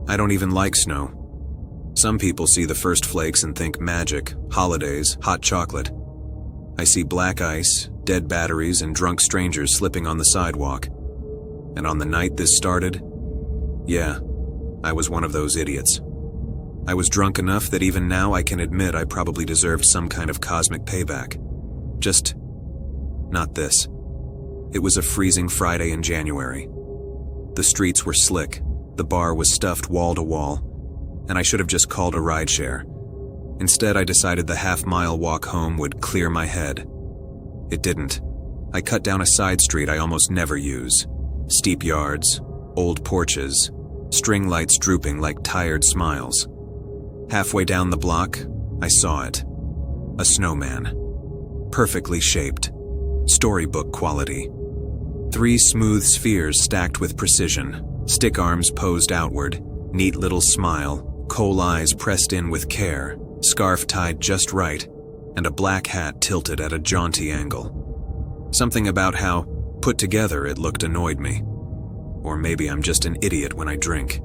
I don't even like snow. Some people see the first flakes and think magic, holidays, hot chocolate. I see black ice, dead batteries, and drunk strangers slipping on the sidewalk. And on the night this started, yeah, I was one of those idiots. I was drunk enough that even now I can admit I probably deserved some kind of cosmic payback. Just not this. It was a freezing Friday in January. The streets were slick, the bar was stuffed wall to wall, and I should have just called a rideshare. Instead, I decided the half-mile walk home would clear my head. It didn't. I cut down a side street I almost never use. Steep yards, old porches, string lights drooping like tired smiles. Halfway down the block, I saw it. A snowman. Perfectly shaped. Storybook quality. 3 smooth spheres stacked with precision, stick arms posed outward, neat little smile, coal eyes pressed in with care, scarf tied just right, and a black hat tilted at a jaunty angle. Something about how, put together, it looked annoyed me. Or maybe I'm just an idiot when I drink.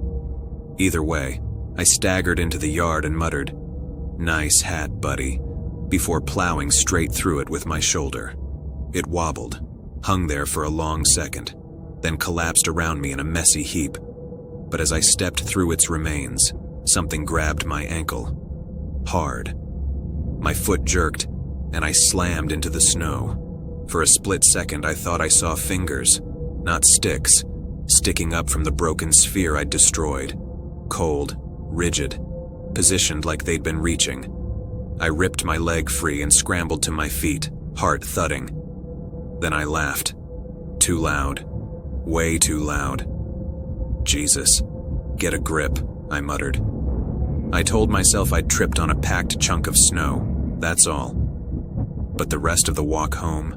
Either way, I staggered into the yard and muttered, "Nice hat, buddy," before plowing straight through it with my shoulder. It wobbled, hung there for a long second, then collapsed around me in a messy heap. But as I stepped through its remains, something grabbed my ankle. Hard. My foot jerked, and I slammed into the snow. For a split second, I thought I saw fingers, not sticks, sticking up from the broken sphere I'd destroyed. Cold, rigid, positioned like they'd been reaching. I ripped my leg free and scrambled to my feet, heart thudding. Then I laughed. Too loud. Way too loud. Jesus. Get a grip, I muttered. I told myself I'd tripped on a packed chunk of snow, that's all. But the rest of the walk home,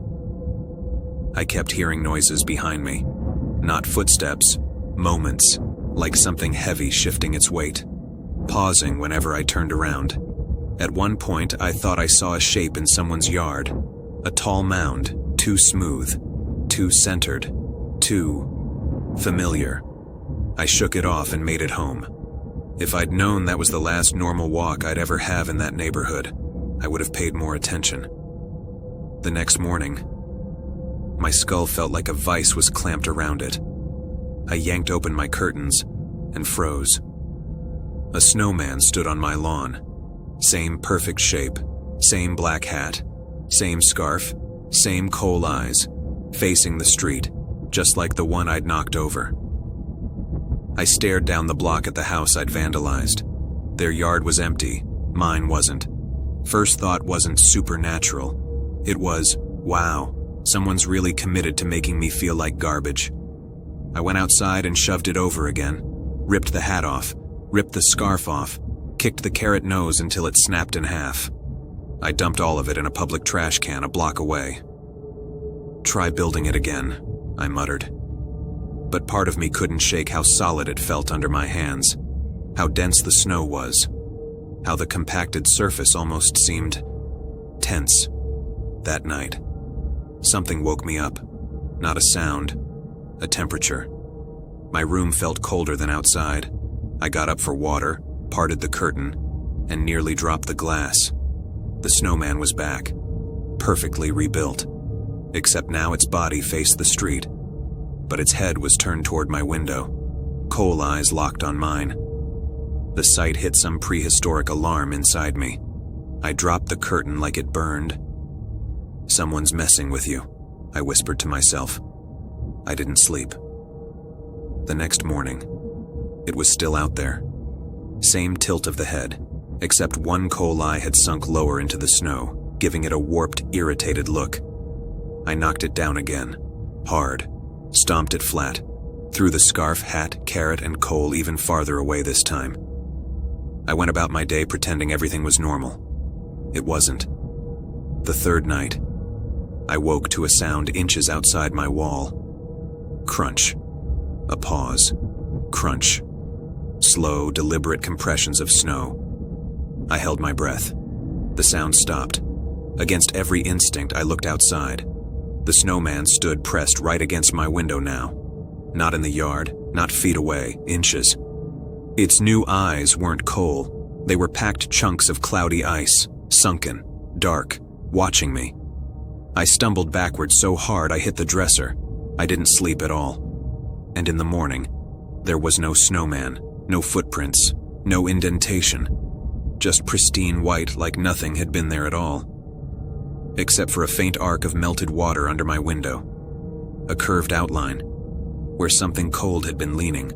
I kept hearing noises behind me. Not footsteps, moments, like something heavy shifting its weight, pausing whenever I turned around. At one point, I thought I saw a shape in someone's yard. A tall mound, too smooth, too centered, too familiar. I shook it off and made it home. If I'd known that was the last normal walk I'd ever have in that neighborhood, I would have paid more attention. The next morning, my skull felt like a vice was clamped around it. I yanked open my curtains and froze. A snowman stood on my lawn. Same perfect shape, same black hat, same scarf, same coal eyes, facing the street, just like the one I'd knocked over. I stared down the block at the house I'd vandalized. Their yard was empty, mine wasn't. First thought wasn't supernatural. It was, wow, someone's really committed to making me feel like garbage. I went outside and shoved it over again, ripped the hat off, ripped the scarf off, kicked the carrot nose until it snapped in half. I dumped all of it in a public trash can a block away. Try building it again, I muttered. But part of me couldn't shake how solid it felt under my hands, how dense the snow was, how the compacted surface almost seemed tense. That night, something woke me up. Not a sound, a temperature. My room felt colder than outside. I got up for water, parted the curtain, and nearly dropped the glass. The snowman was back, perfectly rebuilt, except now its body faced the street, but its head was turned toward my window, coal eyes locked on mine. The sight hit some prehistoric alarm inside me. I dropped the curtain like it burned. "Someone's messing with you," I whispered to myself. I didn't sleep. The next morning, it was still out there. Same tilt of the head, except one coal eye had sunk lower into the snow, giving it a warped, irritated look. I knocked it down again, hard, stomped it flat, threw the scarf, hat, carrot, and coal even farther away this time. I went about my day pretending everything was normal. It wasn't. The third night, I woke to a sound inches outside my wall. Crunch. A pause. Crunch. Slow, deliberate compressions of snow. I held my breath. The sound stopped. Against every instinct, I looked outside. The snowman stood pressed right against my window now. Not in the yard, not feet away, inches. Its new eyes weren't coal. They were packed chunks of cloudy ice, sunken, dark, watching me. I stumbled backward so hard I hit the dresser. I didn't sleep at all. And in the morning, there was no snowman, no footprints, no indentation. Just pristine white like nothing had been there at all. Except for a faint arc of melted water under my window. A curved outline, where something cold had been leaning.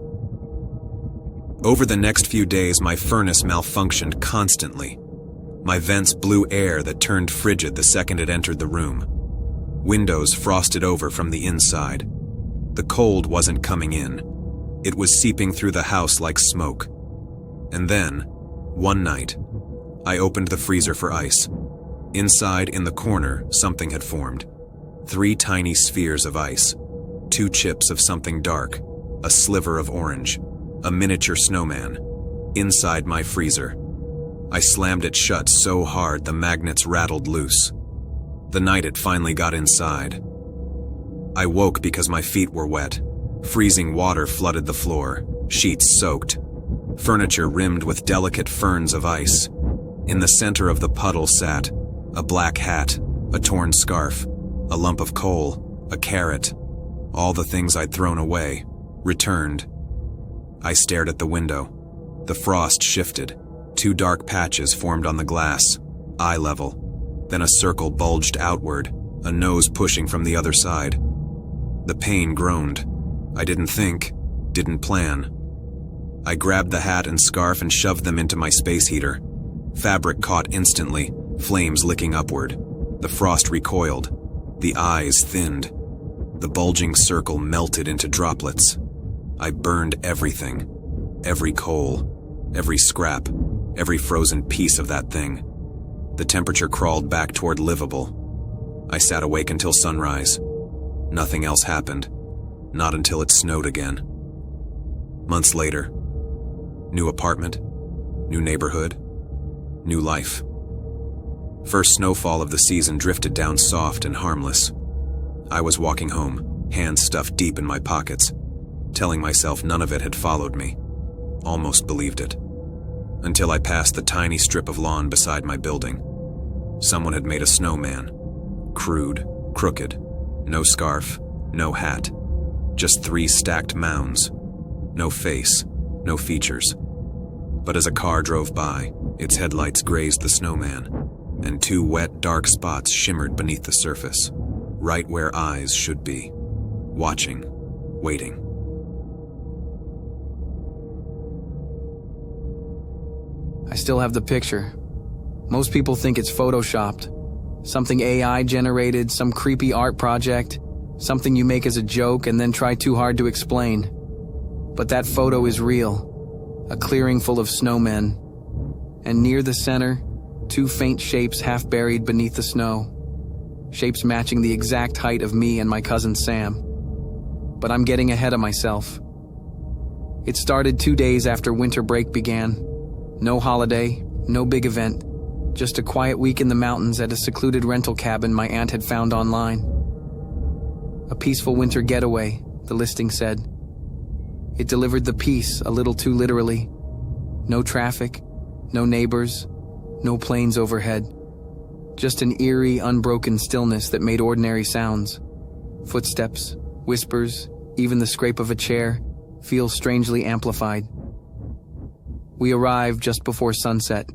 Over the next few days, my furnace malfunctioned constantly. My vents blew air that turned frigid the second it entered the room. Windows frosted over from the inside. The cold wasn't coming in. It was seeping through the house like smoke. And then, one night, I opened the freezer for ice. Inside, in the corner, something had formed. 3 tiny spheres of ice. 2 chips of something dark. A sliver of orange. A miniature snowman. Inside my freezer. I slammed it shut so hard the magnets rattled loose. The night it finally got inside. I woke because my feet were wet. Freezing water flooded the floor, sheets soaked. Furniture rimmed with delicate ferns of ice. In the center of the puddle sat a black hat, a torn scarf, a lump of coal, a carrot. All the things I'd thrown away, returned. I stared at the window. The frost shifted. 2 dark patches formed on the glass, eye level. Then a circle bulged outward, a nose pushing from the other side. The pain groaned. I didn't think, didn't plan. I grabbed the hat and scarf and shoved them into my space heater. Fabric caught instantly, flames licking upward. The frost recoiled. The eyes thinned. The bulging circle melted into droplets. I burned everything. Every coal, every scrap, every frozen piece of that thing. The temperature crawled back toward livable. I sat awake until sunrise. Nothing else happened. Not until it snowed again. Months later. New apartment. New neighborhood. New life. First snowfall of the season drifted down soft and harmless. I was walking home, hands stuffed deep in my pockets, telling myself none of it had followed me. Almost believed it. Until I passed the tiny strip of lawn beside my building. Someone had made a snowman. Crude, crooked, no scarf, no hat. Just 3 stacked mounds. No face, no features. But as a car drove by, its headlights grazed the snowman, and 2 wet, dark spots shimmered beneath the surface, right where eyes should be. Watching, waiting. I still have the picture. Most people think it's photoshopped. Something AI generated, some creepy art project, something you make as a joke and then try too hard to explain. But that photo is real. A clearing full of snowmen. And near the center, 2 faint shapes half buried beneath the snow. Shapes matching the exact height of me and my cousin Sam. But I'm getting ahead of myself. It started 2 days after winter break began. No holiday, no big event. Just a quiet week in the mountains at a secluded rental cabin my aunt had found online. A peaceful winter getaway, the listing said. It delivered the peace a little too literally. No traffic, no neighbors, no planes overhead. Just an eerie, unbroken stillness that made ordinary sounds. Footsteps, whispers, even the scrape of a chair, feel strangely amplified. We arrived just before sunset.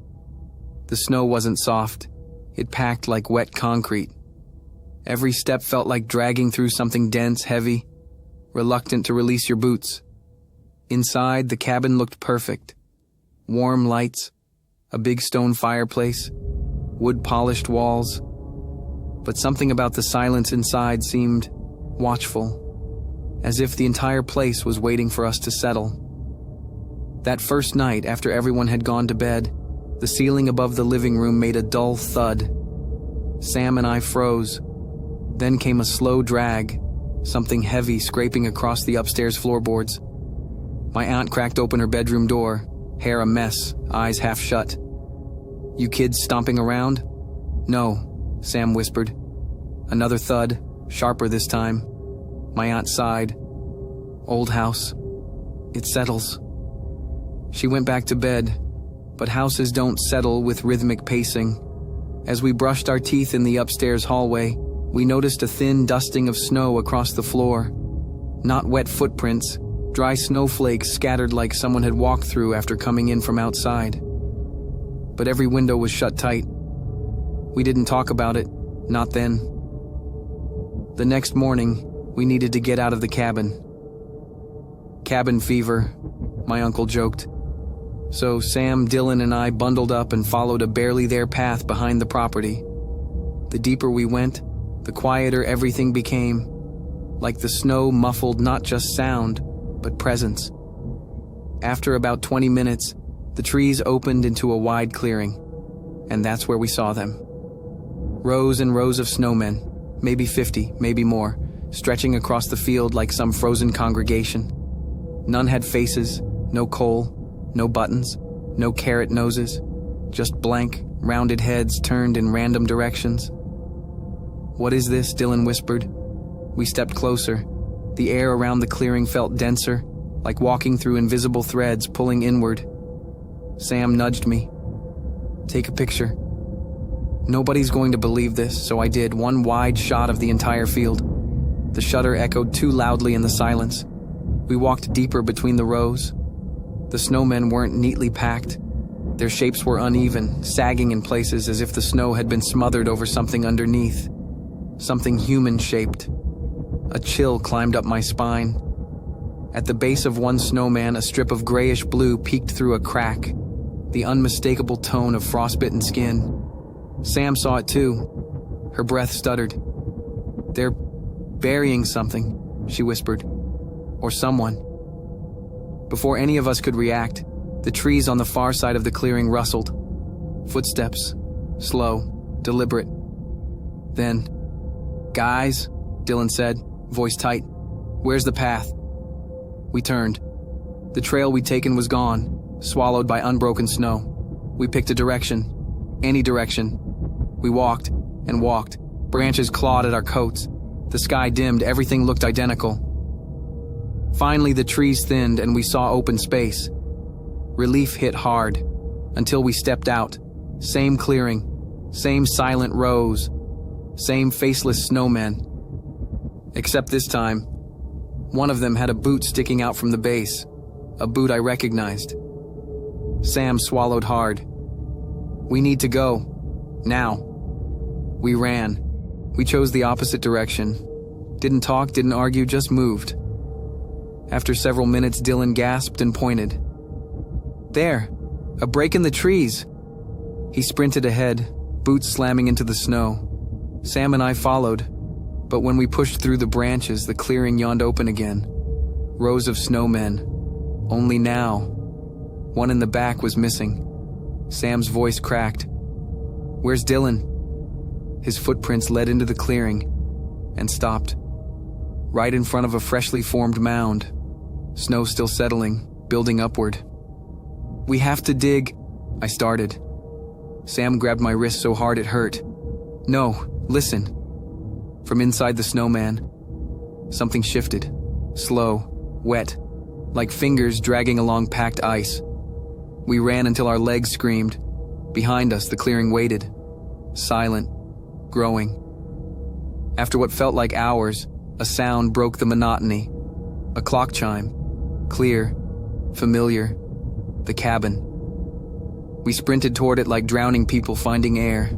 The snow wasn't soft. It packed like wet concrete. Every step felt like dragging through something dense, heavy, reluctant to release your boots. Inside, the cabin looked perfect. Warm lights, a big stone fireplace, wood-polished walls. But something about the silence inside seemed watchful, as if the entire place was waiting for us to settle. That first night, after everyone had gone to bed, the ceiling above the living room made a dull thud. Sam and I froze. Then came a slow drag, something heavy scraping across the upstairs floorboards. My aunt cracked open her bedroom door, hair a mess, eyes half shut. "You kids stomping around?" "No," Sam whispered. Another thud, sharper this time. My aunt sighed. "Old house. It settles." She went back to bed, but houses don't settle with rhythmic pacing. As we brushed our teeth in the upstairs hallway, we noticed a thin dusting of snow across the floor. Not wet footprints, dry snowflakes scattered like someone had walked through after coming in from outside. But every window was shut tight. We didn't talk about it, not then. The next morning, we needed to get out of the cabin. Cabin fever, my uncle joked. So Sam, Dylan, and I bundled up and followed a barely there path behind the property. The deeper we went, the quieter everything became. Like the snow muffled not just sound, but presence. After about 20 minutes, the trees opened into a wide clearing, and that's where we saw them. Rows and rows of snowmen, maybe 50, maybe more, stretching across the field like some frozen congregation. None had faces, no coal, no buttons, no carrot noses, just blank, rounded heads turned in random directions. "What is this?" Dylan whispered. We stepped closer. The air around the clearing felt denser, like walking through invisible threads pulling inward. Sam nudged me. "Take a picture." Nobody's going to believe this, so I did, one wide shot of the entire field. The shutter echoed too loudly in the silence. We walked deeper between the rows. The snowmen weren't neatly packed. Their shapes were uneven, sagging in places as if the snow had been smothered over something underneath. Something human-shaped. A chill climbed up my spine. At the base of one snowman, a strip of grayish blue peeked through a crack, the unmistakable tone of frostbitten skin. Sam saw it too. Her breath stuttered. "They're burying something," she whispered. "Or someone." Before any of us could react, the trees on the far side of the clearing rustled. Footsteps, slow, deliberate. Then, "Guys," Dylan said, voice tight, "where's the path?" We turned. The trail we'd taken was gone, swallowed by unbroken snow. We picked a direction. Any direction. We walked and walked. Branches clawed at our coats. The sky dimmed, everything looked identical. Finally, the trees thinned and we saw open space. Relief hit hard, until we stepped out. Same clearing, same silent rows, same faceless snowmen. Except this time, one of them had a boot sticking out from the base, a boot I recognized. Sam swallowed hard. "We need to go. Now." We ran. We chose the opposite direction. Didn't talk, didn't argue, just moved. After several minutes, Dylan gasped and pointed. "There, a break in the trees." He sprinted ahead, boots slamming into the snow. Sam and I followed, but when we pushed through the branches, the clearing yawned open again. Rows of snowmen. Only now, one in the back was missing. Sam's voice cracked. "Where's Dylan?" His footprints led into the clearing and stopped. Right in front of a freshly formed mound. Snow still settling, building upward. "We have to dig," I started. Sam grabbed my wrist so hard it hurt. "No, listen." From inside the snowman, something shifted. Slow, wet, like fingers dragging along packed ice. We ran until our legs screamed. Behind us, the clearing waited. Silent, growing. After what felt like hours, a sound broke the monotony. A clock chime. Clear, familiar. The cabin. We sprinted toward it like drowning people finding air.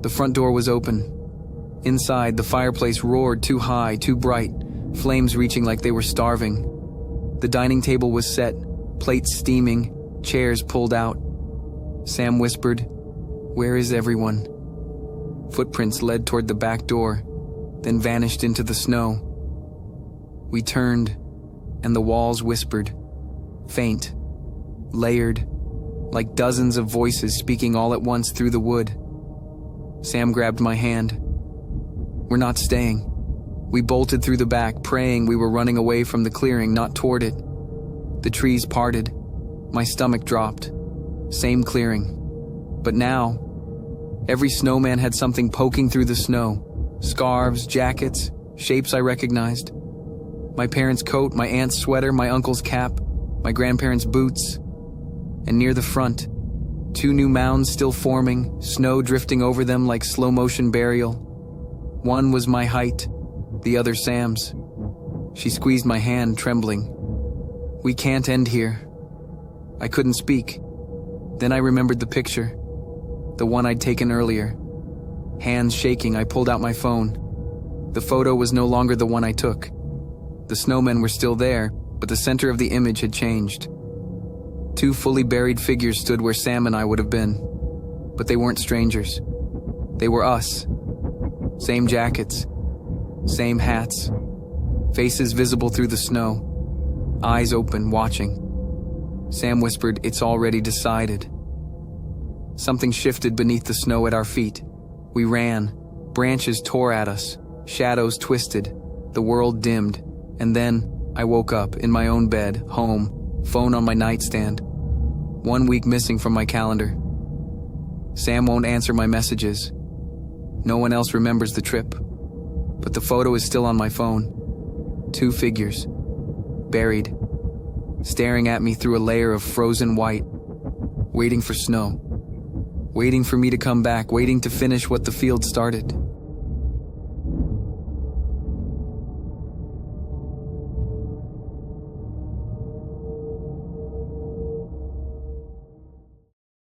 The front door was open. Inside, the fireplace roared too high, too bright, flames reaching like they were starving. The dining table was set, plates steaming, chairs pulled out. Sam whispered, "Where is everyone?" Footprints led toward the back door, then vanished into the snow. We turned, and the walls whispered, faint, layered, like dozens of voices speaking all at once through the wood. Sam grabbed my hand. "We're not staying." We bolted through the back, praying we were running away from the clearing, not toward it. The trees parted. My stomach dropped. Same clearing. But now, every snowman had something poking through the snow. Scarves, jackets, shapes I recognized. My parents' coat, my aunt's sweater, my uncle's cap. my grandparents' boots, and near the front, 2 new mounds still forming, snow drifting over them like slow-motion burial. One was my height, the other Sam's. She squeezed my hand, trembling. "We can't end here." I couldn't speak. Then I remembered the picture, the one I'd taken earlier. Hands shaking, I pulled out my phone. The photo was no longer the one I took. The snowmen were still there, but the center of the image had changed. 2 fully buried figures stood where Sam and I would have been. But they weren't strangers. They were us. Same jackets, same hats, faces visible through the snow, eyes open, watching. Sam whispered, "It's already decided." Something shifted beneath the snow at our feet. We ran. Branches tore at us. Shadows twisted. The world dimmed. And then I woke up in my own bed, home, phone on my nightstand. 1 week missing from my calendar. Sam won't answer my messages. No one else remembers the trip. But the photo is still on my phone. 2 figures. Buried. Staring at me through a layer of frozen white. Waiting for snow. Waiting for me to come back, waiting to finish what the field started.